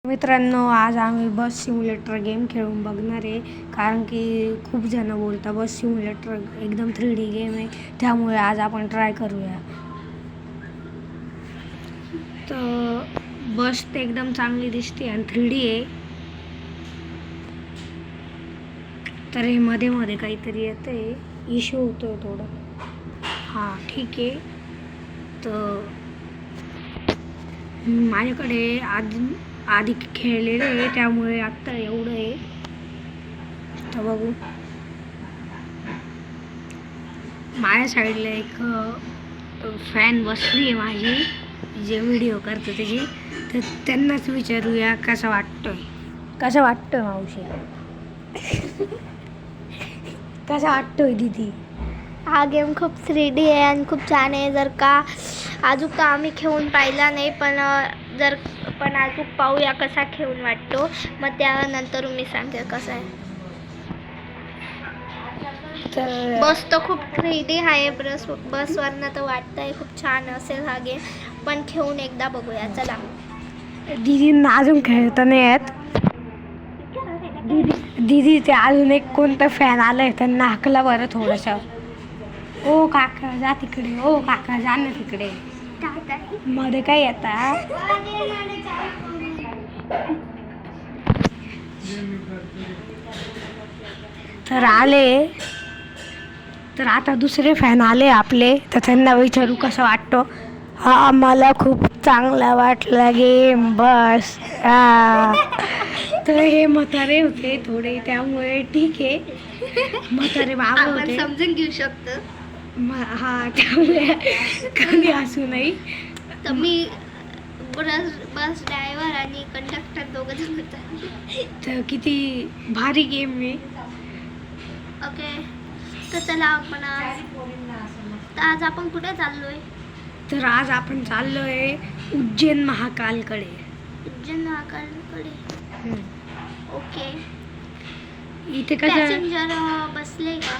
मित्रांनो, आज आम्ही बस सिम्युलेटर गेम खेळून बघणार आहे, कारण की खूप जण बोलतात बस सिम्युलेटर एकदम 3D गेम आहे, त्यामुळे आज आपण ट्राय करूया. तर बस ते एकदम चांगली दिसते आणि 3D आहे. तर हे मध्ये मध्ये काहीतरी येतंय, इश्यू होतोय थोडं. हां ठीक आहे. तर माझ्याकडे आधी खेळलेलं आहे, त्यामुळे आत्ता एवढं आहे. तर बघू, माझ्या साईडला एक फॅन बसली आहे माझी, जे व्हिडिओ करतो त्याची. तर त्यांनाच विचारूया कसं वाटतोय मावशी. कसा वाटतोय दीदी? हा गेम खूप 3D आहे आणि खूप छान आहे. जर का अजून तर आम्ही खेळून पाहिला नाही, पण अजून पाहूया कसा खेळून वाटतो, मग त्यानंतर मी सांगते कसं आहे. तर बस तर खूप 3D आहे. बसवरनं तर वाटतंय खूप छान असेल हा गेम, पण खेळून एकदा बघूया. चला. दीदींना अजून खेळता नाही येत. दीदी ते अजून एक कोणतं फॅन आलंय, त्यांना हाकला बरं थोडंसं. ओ काका जा तिकडे, ओ काका जा ना तिकडे. मध्ये काय येता? तर आले, तर आता दुसरे फॅन आले आपले, तर त्यांना विचारू कसं वाटतो. हा, मला खूप चांगला वाटला गेम बस. तर हे म्हातारे होते थोडे, त्यामुळे ठीक आहे. म्हातारे बाबा होते, समजून घेऊ शकतो. हा, त्यामुळे कधी असू नाही. तर मी बस ड्रायव्हर आणि कंडक्टर दोघं जण होतो. तर किती भारी गेम आहे. ओके, तर चला आज आपण कुठे चाललोय? तर आज आपण चाललोय उज्जैन महाकालकडे. उज्जैन महाकालकडे. ओके. इथे कसं पॅसेंजर बसले का?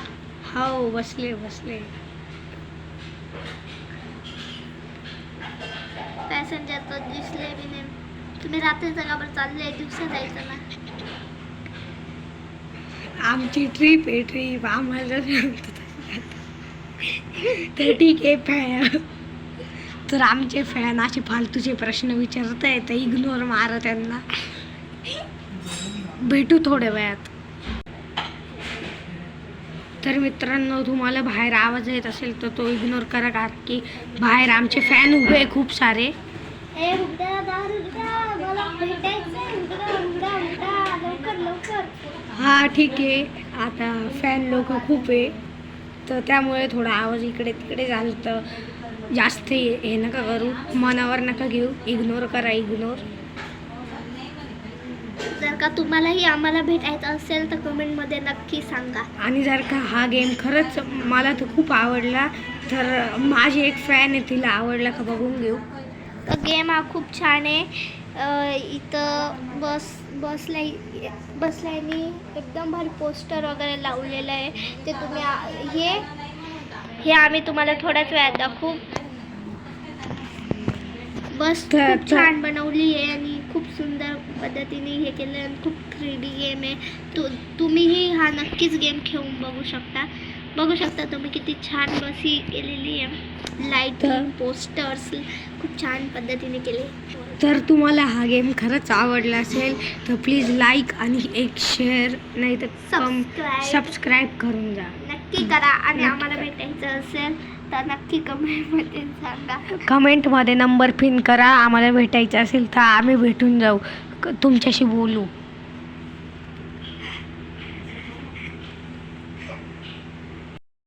हो, बसले. पॅसेंजर तर दिसले बी नाही. तुम्ही रात्रीचं का बरं चालले? दिवसा जायचं ना. आमची ट्रिप आम्हाला तर ठीक आहे. तर आमचे फॅन असे फालतूचे प्रश्न विचारत आहे, तर इग्नोर मारा त्यांना. भेटू थोड्या वेळात. तर मित्रांनो, तुम्हाला बाहेर आवाज येत असेल तर तो इग्नोर करा, कारण की बाहेर आमचे फॅन उभे आहे खूप सारे. हा ठीक आहे. आता फॅन लोक खूप आहे, तर त्यामुळे थोडा आवाज इकडे तिकडे झालं, तर जास्त हे नका करू, मनावर नका घेऊ. इग्नोर करा. जर का तुम्हालाही आम्हाला भेटायचं असेल तर कमेंटमध्ये नक्की सांगा. आणि जर का हा गेम खरंच मला तर खूप आवडला, तर माझी एक फॅन आहे, तिला आवडला का बघून घेऊ. गेम हा खूप छान आहे. इथं बसल्याने एकदम भारी पोस्टर वगैरे लावलेलं आहे. ते तुम्ही हे आम्ही तुम्हाला थोड्याच वेळात दाखवू. बस खूप छान बनवली आहे आणि खूप सुंदर पद्धतीने हे केलं आहे. खूप 3D गेम आहे. तुम्हीही हा नक्कीच गेम खेळून बघू शकता तुम्ही किती छान बस ही केलेली आहे. लाईटिंग, पोस्टर्स खूप छान पद्धतीने केले. तर तुम्हाला हा गेम खरंच आवडला असेल तर प्लीज लाईक आणि एक शेअर, नाही तर सबस्क्राईब करून जा. नक्की करा. आणि आम्हाला भेटायचं असेल तर नक्की कमेंटमध्ये सांगा. कमेंटमध्ये नंबर पिन करा. आम्हाला भेटायचं असेल तर आम्ही भेटून जाऊ, तुमच्याशी बोलू.